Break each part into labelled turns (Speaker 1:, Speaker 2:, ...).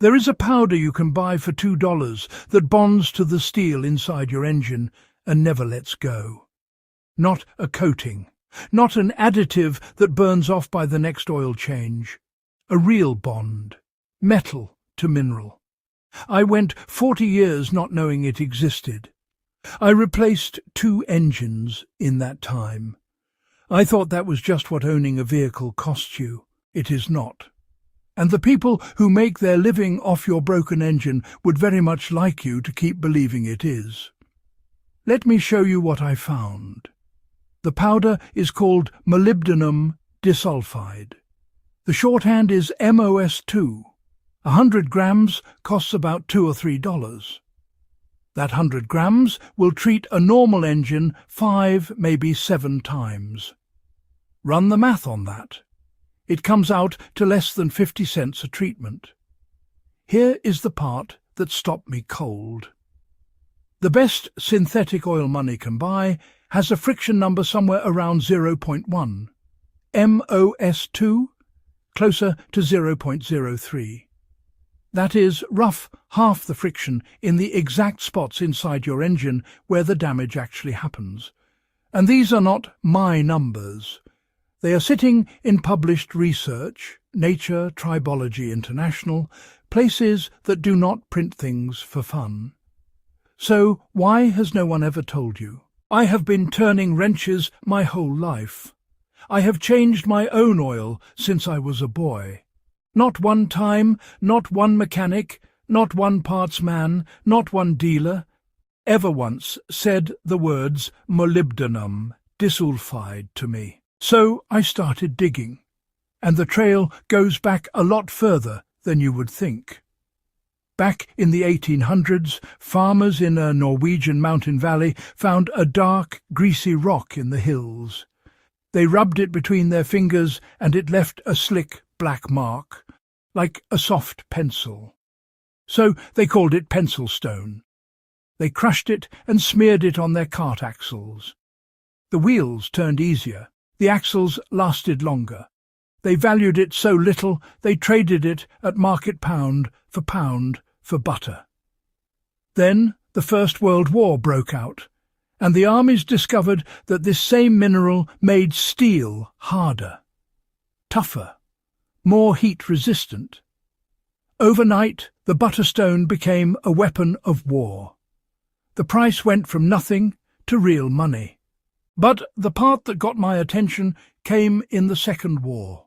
Speaker 1: There is a powder you can buy for $2 that bonds to the steel inside your engine and never lets go. Not a coating, not an additive that burns off by the next oil change. A real bond, metal to mineral. I went 40 years not knowing it existed. I replaced 2 engines in that time. I thought that was just what owning a vehicle costs you. It is not. And the people who make their living off your broken engine would very much like you to keep believing it is. Let me show you what I found. The powder is called molybdenum disulfide. The shorthand is MOS2. 100 grams costs about $2 or $3. That 100 grams will treat a normal engine 5, maybe 7 times. Run the math on that. It comes out to less than 50 cents a treatment. Here is the part that stopped me cold. The best synthetic oil money can buy has a friction number somewhere around 0.1. MOS2, closer to 0.03. That is rough half the friction in the exact spots inside your engine where the damage actually happens. And these are not my numbers. They are sitting in published research, Nature, Tribology International, places that do not print things for fun. So why has no one ever told you? I have been turning wrenches my whole life. I have changed my own oil since I was a boy. Not one time, not one mechanic, not one parts man, not one dealer, ever once said the words molybdenum, disulfide to me. So I started digging, and the trail goes back a lot further than you would think. Back in the 1800s, farmers in a Norwegian mountain valley found a dark, greasy rock in the hills. They rubbed it between their fingers and it left a slick black mark, like a soft pencil. So they called it pencil stone. They crushed it and smeared it on their cart axles. The wheels turned easier. The axles lasted longer. They valued it so little they traded it at market pound for butter. Then the First World War broke out, and the armies discovered that this same mineral made steel harder, tougher, more heat-resistant. Overnight, the butterstone became a weapon of war. The price went from nothing to real money. But the part that got my attention came in the Second War.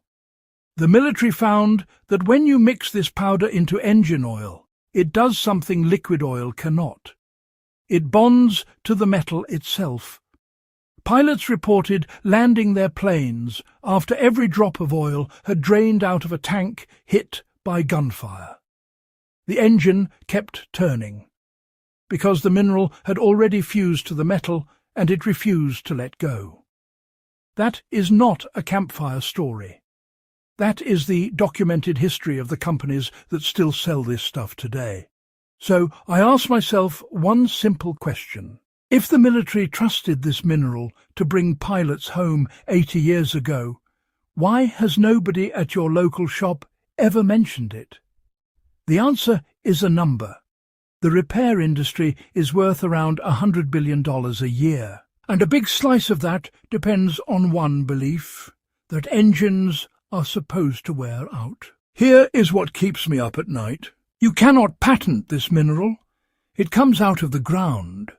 Speaker 1: The military found that when you mix this powder into engine oil, it does something liquid oil cannot. It bonds to the metal itself. Pilots reported landing their planes after every drop of oil had drained out of a tank hit by gunfire. The engine kept turning, because the mineral had already fused to the metal and it refused to let go. That is not a campfire story. That is the documented history of the companies that still sell this stuff today. So I ask myself one simple question. If the military trusted this mineral to bring pilots home 80 years ago, why has nobody at your local shop ever mentioned it? The answer is a number. The repair industry is worth around $100 billion a year, and a big slice of that depends on one belief, that engines are supposed to wear out. Here is what keeps me up at night. You cannot patent this mineral. It comes out of the ground.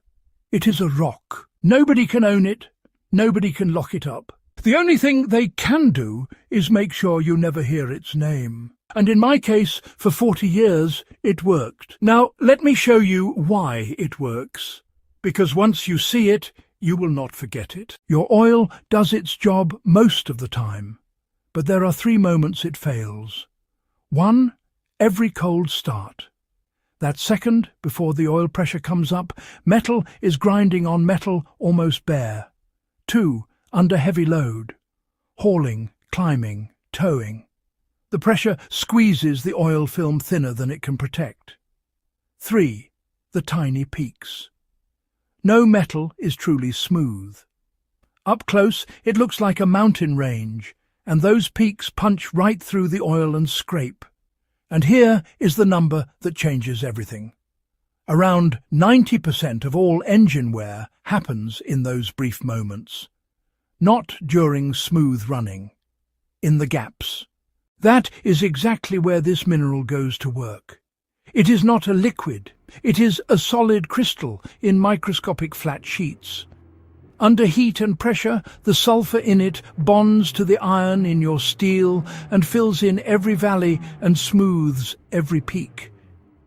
Speaker 1: It is a rock. Nobody can own it. Nobody can lock it up. The only thing they can do is make sure you never hear its name. And in my case, for 40 years, it worked. Now, let me show you why it works. Because once you see it, you will not forget it. Your oil does its job most of the time. But there are 3 moments it fails. 1, every cold start. That second, before the oil pressure comes up, metal is grinding on metal almost bare. 2, under heavy load. Hauling, climbing, towing. The pressure squeezes the oil film thinner than it can protect. 3, the tiny peaks. No metal is truly smooth. Up close, it looks like a mountain range, and those peaks punch right through the oil and scrape. And here is the number that changes everything. Around 90% of all engine wear happens in those brief moments. Not during smooth running. In the gaps. That is exactly where this mineral goes to work. It is not a liquid. It is a solid crystal in microscopic flat sheets. Under heat and pressure, the sulfur in it bonds to the iron in your steel and fills in every valley and smooths every peak.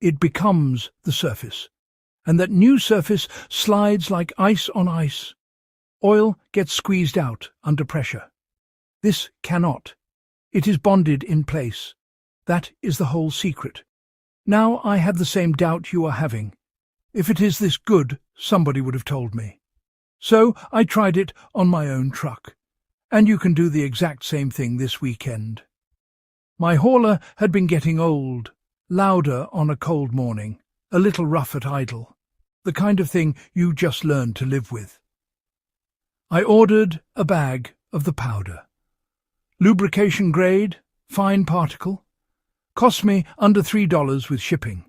Speaker 1: It becomes the surface. And that new surface slides like ice on ice. Oil gets squeezed out under pressure. This cannot. It is bonded in place. That is the whole secret. Now I have the same doubt you are having. If it is this good, somebody would have told me. So I tried it on my own truck. And you can do the exact same thing this weekend. My hauler had been getting old, louder on a cold morning, a little rough at idle, the kind of thing you just learn to live with. I ordered a bag of the powder. Lubrication grade, fine particle. Cost me under $3 with shipping.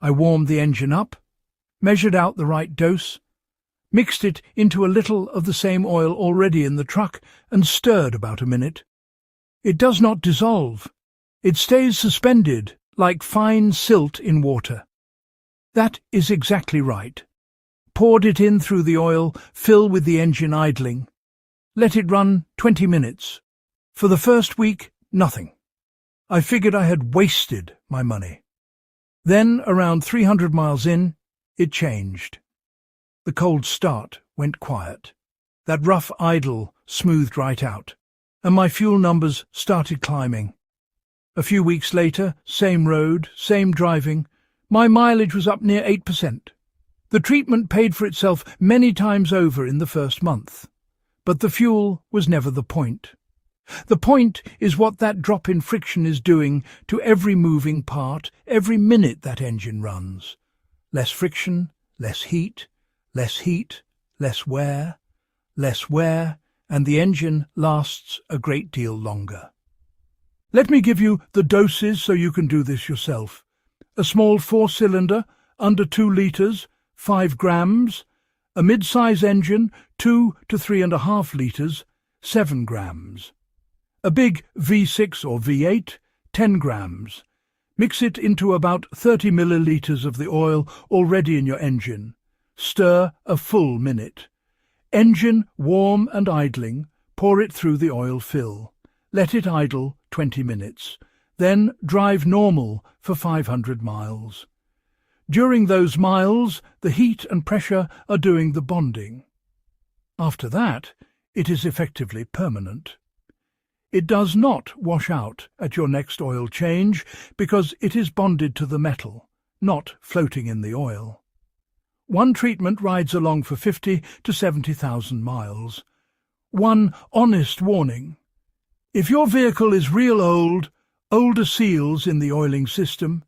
Speaker 1: I warmed the engine up, measured out the right dose, mixed it into a little of the same oil already in the truck and stirred about a minute. It does not dissolve. It stays suspended like fine silt in water. That is exactly right. Poured it in through the oil, fill with the engine idling. Let it run 20 minutes. For the first week, nothing. I figured I had wasted my money. Then, around 300 miles in, it changed. The cold start went quiet. That rough idle smoothed right out, and my fuel numbers started climbing. A few weeks later, same road, same driving, my mileage was up near 8%. The treatment paid for itself many times over in the first month. But the fuel was never the point. The point is what that drop in friction is doing to every moving part, every minute that engine runs. Less friction, less heat, less wear, and the engine lasts a great deal longer. Let me give you the doses so you can do this yourself. A small 4-cylinder, under 2 litres, 5 grams. A mid-size engine, 2 to 3.5 litres, 7 grams. A big V6 or V8, 10 grams. Mix it into about 30 millilitres of the oil already in your engine. Stir a full minute. Engine warm and idling, pour it through the oil fill. Let it idle 20 minutes. Then drive normal for 500 miles. During those miles, the heat and pressure are doing the bonding. After that, it is effectively permanent. It does not wash out at your next oil change because it is bonded to the metal, not floating in the oil. One treatment rides along for 50 to 70,000 miles. One honest warning. If your vehicle is real old, older seals in the oiling system,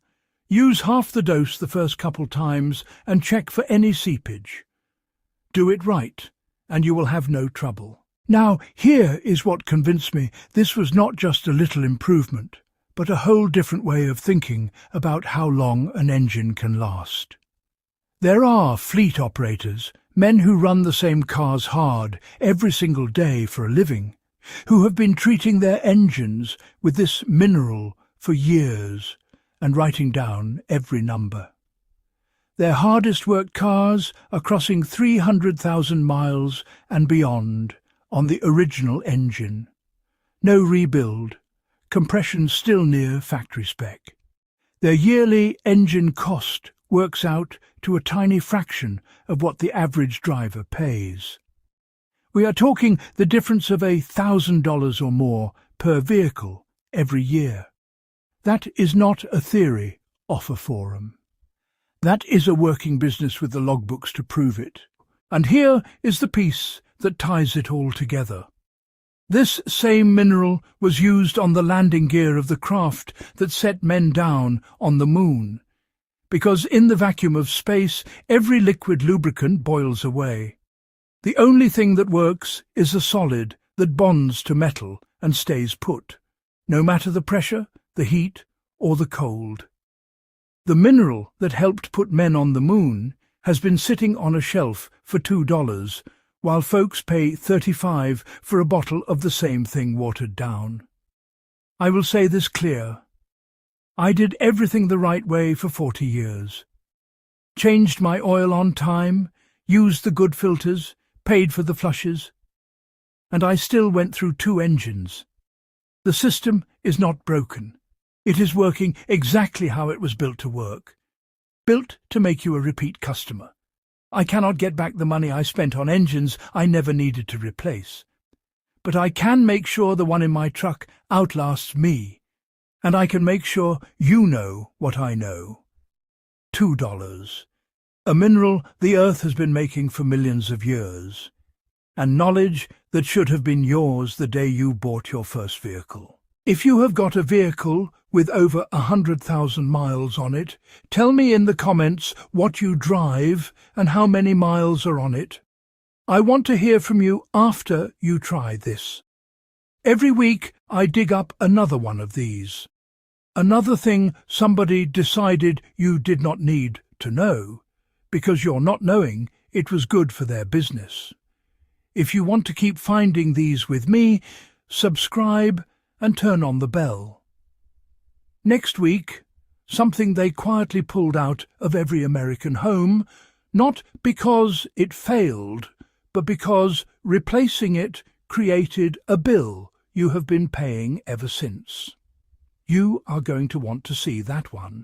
Speaker 1: use half the dose the first couple times and check for any seepage. Do it right, and you will have no trouble. Now, here is what convinced me this was not just a little improvement, but a whole different way of thinking about how long an engine can last. There are fleet operators, men who run the same cars hard every single day for a living, who have been treating their engines with this mineral for years and writing down every number. Their hardest worked cars are crossing 300,000 miles and beyond on the original engine. No rebuild, compression still near factory spec. Their yearly engine cost works out to a tiny fraction of what the average driver pays. We are talking the difference of $1,000 or more per vehicle every year. That is not a theory off a forum. That is a working business with the logbooks to prove it. And here is the piece that ties it all together. This same mineral was used on the landing gear of the craft that set men down on the moon, because in the vacuum of space every liquid lubricant boils away. The only thing that works is a solid that bonds to metal and stays put, no matter the pressure, the heat, or the cold. The mineral that helped put men on the moon has been sitting on a shelf for $2, while folks pay $35 for a bottle of the same thing watered down. I will say this clear. I did everything the right way for 40 years. Changed my oil on time, used the good filters, paid for the flushes. And I still went through 2 engines. The system is not broken. It is working exactly how it was built to work. Built to make you a repeat customer. I cannot get back the money I spent on engines I never needed to replace. But I can make sure the one in my truck outlasts me. And I can make sure you know what I know. $2. A mineral the earth has been making for millions of years. And knowledge that should have been yours the day you bought your first vehicle. If you have got a vehicle with over 100,000 miles on it, tell me in the comments what you drive and how many miles are on it. I want to hear from you after you try this. Every week I dig up another one of these. Another thing somebody decided you did not need to know, because your not knowing it was good for their business. If you want to keep finding these with me, subscribe and turn on the bell. Next week, something they quietly pulled out of every American home, not because it failed, but because replacing it created a bill you have been paying ever since. You are going to want to see that one.